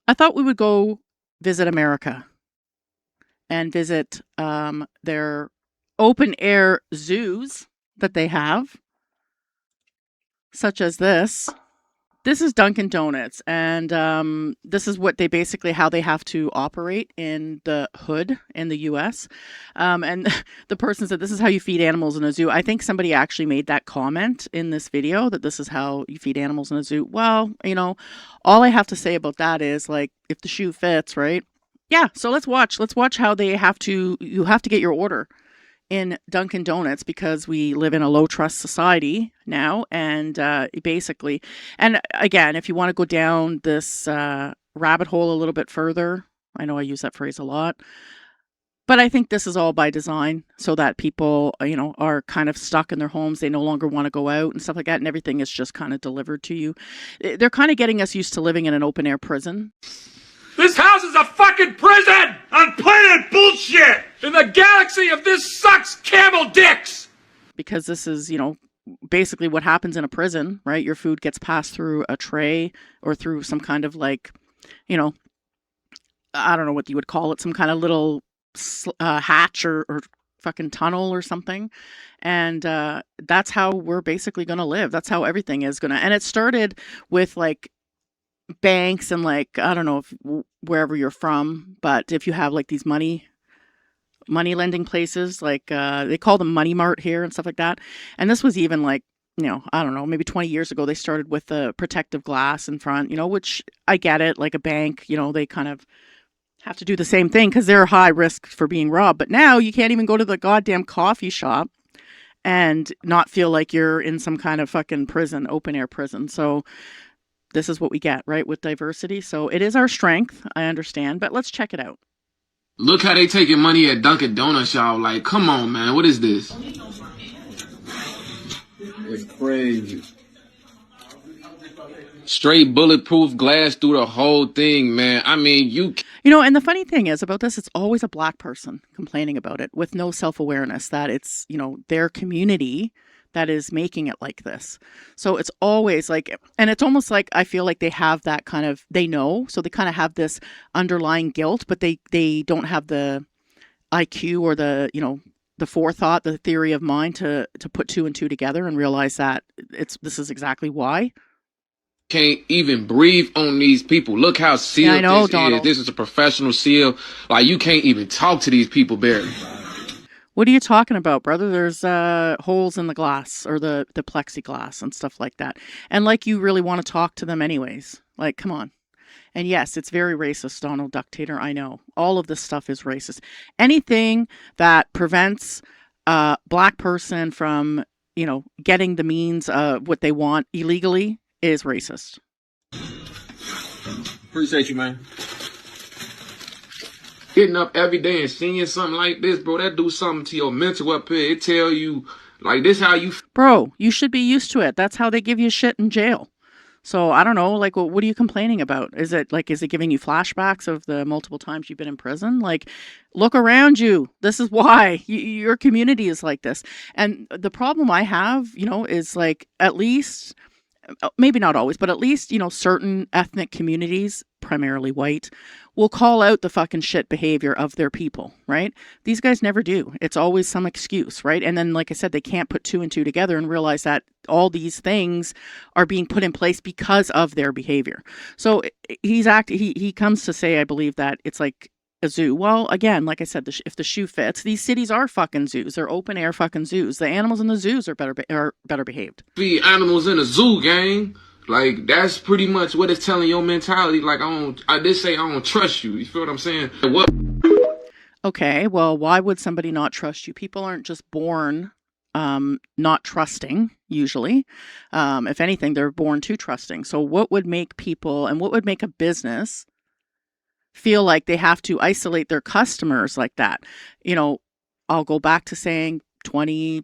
I thought we would go visit America and visit their open air zoos that they have, such as this. This is Dunkin' Donuts, and this is what they basically how they have to operate in the hood in the U.S. And the person said, "This is how you feed animals in a zoo." I think somebody actually made that comment in this video that this is how you feed animals in a zoo. Well, all I have to say about that is like, if the shoe fits, right? Yeah. So let's watch. Let's watch how they have to. You have to get your order in Dunkin' Donuts because we live in a low trust society now. And basically, and again, if you want to go down this rabbit hole a little bit further, I know I use that phrase a lot, but I think this is all by design so that people, are kind of stuck in their homes. They no longer want to go out and stuff like that. And everything is just kind of delivered to you. They're kind of getting us used to living in an open air prison. This house is a fucking prison on planet bullshit. In the galaxy of this sucks camel dicks. Because this is, basically what happens in a prison, right? Your food gets passed through a tray or through some kind of like, I don't know what you would call it, some kind of little hatch or fucking tunnel or something. And that's how we're basically going to live. That's how everything is going to. And it started with like banks and like, I don't know if wherever you're from, but if you have like these money lending places, like they call them Money Mart here and stuff like that. And this was even like, I don't know, maybe 20 years ago, they started with the protective glass in front, which I get it. Like a bank, they kind of have to do the same thing because they're high risk for being robbed. But now you can't even go to the goddamn coffee shop and not feel like you're in some kind of fucking prison, open air prison. So this is what we get, right, with diversity. So it is our strength, I understand, but let's check it out. Look how they taking money at Dunkin' Donuts, y'all. Like, come on, man. What is this? It's crazy. Straight bulletproof glass through the whole thing, man. I mean, and the funny thing is about this, it's always a black person complaining about it with no self-awareness that it's, their community that is making it like this. So it's always like, and it's almost like I feel like they have that kind of, they know, so they kind of have this underlying guilt, but they don't have the IQ or the, the forethought, the theory of mind to put two and two together and realize that this is exactly why. Can't even breathe on these people. Look how sealed I know, this Donald. is. This is a professional seal. Like, you can't even talk to these people barely. What are you talking about, brother? There's holes in the glass or the plexiglass and stuff like that. And like you really want to talk to them anyways. Like, come on. And yes, it's very racist, Donald Ductator. I know. All of this stuff is racist. Anything that prevents a black person from, getting the means of what they want illegally is racist. Appreciate you, man. Getting up every day and seeing something like this, bro, that do something to your mental up here. It tell you, like, this how you... Bro, you should be used to it. That's how they give you shit in jail. So I don't know, like, what are you complaining about? Is it giving you flashbacks of the multiple times you've been in prison? Like, look around you. This is why your community is like this. And the problem I have, is like, at least, maybe not always, but at least, certain ethnic communities, primarily white, will call out the fucking shit behavior of their people, right? These guys never do. It's always some excuse, right? And then, like I said, they can't put two and two together and realize that all these things are being put in place because of their behavior. So he comes to say, I believe, that it's like a zoo. Well, again, like I said, if the shoe fits, these cities are fucking zoos. They're open air fucking zoos. The animals in the zoos are better behaved. Feed animals in a zoo, gang. Like, that's pretty much what it's telling your mentality. Like, I did say I don't trust you. You feel what I'm saying? What? Okay, well, why would somebody not trust you? People aren't just born not trusting, usually. If anything, they're born too trusting. So what would make people and what would make a business feel like they have to isolate their customers like that? I'll go back to saying 20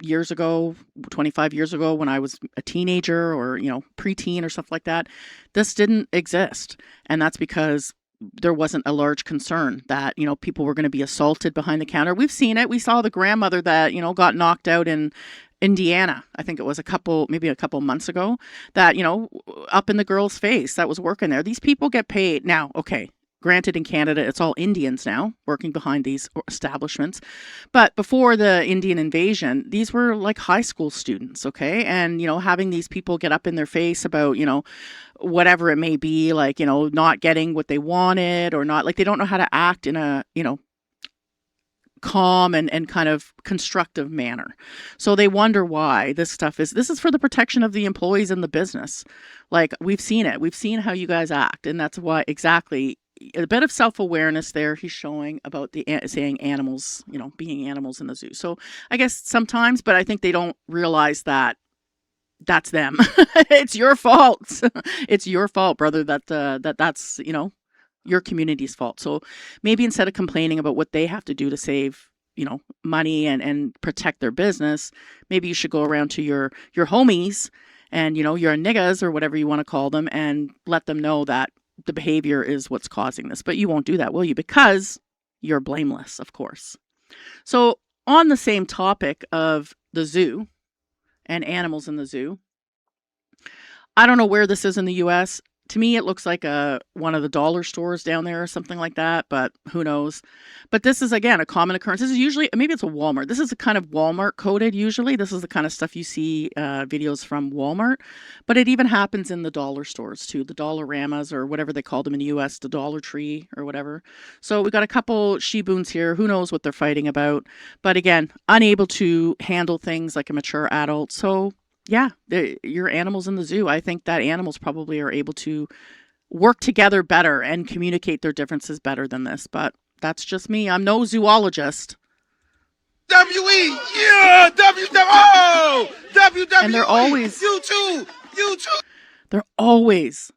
years ago, 25 years ago, when I was a teenager or, preteen or stuff like that, this didn't exist. And that's because there wasn't a large concern that, people were going to be assaulted behind the counter. We've seen it. We saw the grandmother that, got knocked out in Indiana. I think it was maybe a couple months ago, that, up in the girl's face that was working there. These people get paid. Now, okay, granted, in Canada, it's all Indians now working behind these establishments. But before the Indian invasion, these were like high school students, okay? And, having these people get up in their face about, whatever it may be, like, not getting what they wanted, or not, like, they don't know how to act in a, calm and kind of constructive manner. So they wonder why this is for the protection of the employees in the business. Like, we've seen it. We've seen how you guys act. And that's why, exactly, a bit of self-awareness there he's showing about saying animals, being animals in the zoo. So I guess sometimes, but I think they don't realize that that's them. It's your fault. It's your fault, brother, that's, your community's fault. So maybe instead of complaining about what they have to do to save, money and protect their business, maybe you should go around to your homies and, your niggas or whatever you want to call them, and let them know that the behavior is what's causing this. But you won't do that, will you? Because you're blameless, of course. So on the same topic of the zoo and animals in the zoo, I don't know where this is in the US. To me, it looks like one of the dollar stores down there or something like that, but who knows? But this is, again, a common occurrence. This is usually, maybe it's a Walmart. This is a kind of Walmart coded usually. This is the kind of stuff you see videos from Walmart. But it even happens in the dollar stores too, the Dollaramas or whatever they call them in the US, the Dollar Tree or whatever. So we got a couple she-boons here. Who knows what they're fighting about? But again, unable to handle things like a mature adult. So yeah, your animals in the zoo. I think that animals probably are able to work together better and communicate their differences better than this. But that's just me. I'm no zoologist. W-E, yeah, W-W-O, W-W-E, and they're always, you too. They're always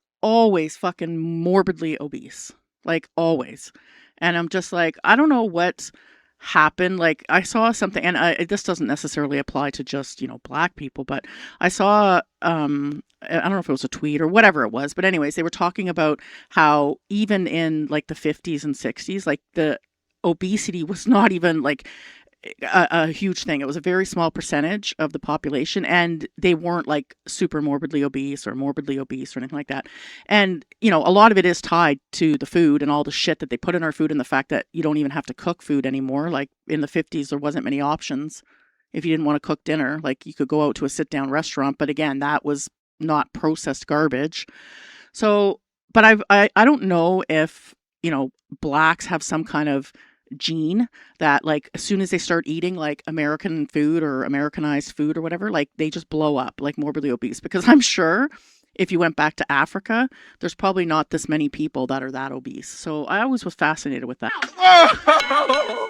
fucking morbidly obese. Like, always. And I'm just like, I don't know what happened. Like, I saw something, and this doesn't necessarily apply to just, black people, but I saw, I don't know if it was a tweet or whatever it was, but anyways, they were talking about how even in like the 50s and 60s, like the obesity was not even like a huge thing. It was a very small percentage of the population, and they weren't like super morbidly obese or anything like that. And, a lot of it is tied to the food and all the shit that they put in our food, and the fact that you don't even have to cook food anymore. Like in the 50s, there wasn't many options. If you didn't want to cook dinner, like you could go out to a sit down restaurant, but again, that was not processed garbage. So, but I don't know if, blacks have some kind of gene that, like, as soon as they start eating like American food or Americanized food or whatever, like they just blow up like morbidly obese. Because I'm sure if you went back to Africa, there's probably not this many people that are that obese. So I always was fascinated with that. Whoa!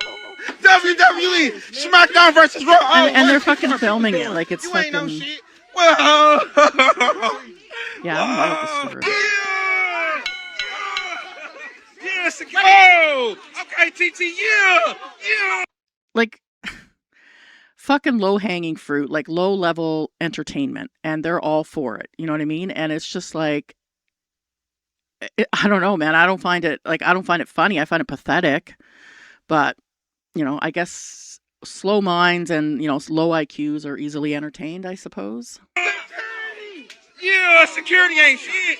WWE SmackDown versus Raw. And they're fucking filming it like it's fucking. No shit. Whoa! Yeah, I don't know what this story. Yes, go! Okay, TT, yeah! Like, fucking low-hanging fruit, like low-level entertainment, and they're all for it. You know what I mean? And it's just like, I don't know, man. I don't find it funny. I find it pathetic. But, I guess slow minds and, low IQs are easily entertained, I suppose. Yeah, security ain't shit.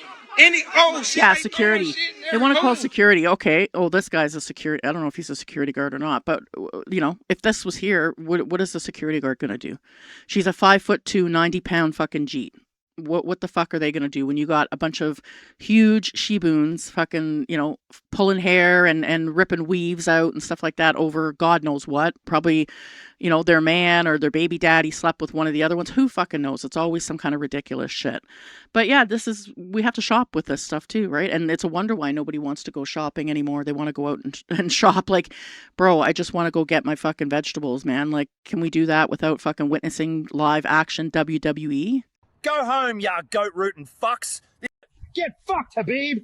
Yeah, security. They want to call security. Okay. Oh, this guy's a security. I don't know if he's a security guard or not, but if this was here, what is the security guard going to do? She's a 5'2", 90-pound fucking Jeet. What the fuck are they going to do when you got a bunch of huge she-boons fucking, pulling hair and ripping weaves out and stuff like that over God knows what? Probably, their man or their baby daddy slept with one of the other ones. Who fucking knows? It's always some kind of ridiculous shit. But yeah, we have to shop with this stuff too, right? And it's a wonder why nobody wants to go shopping anymore. They want to go out and shop. Like, bro, I just want to go get my fucking vegetables, man. Like, can we do that without fucking witnessing live action WWE? Go home, ya goat rootin' fucks. Get fucked, Habib.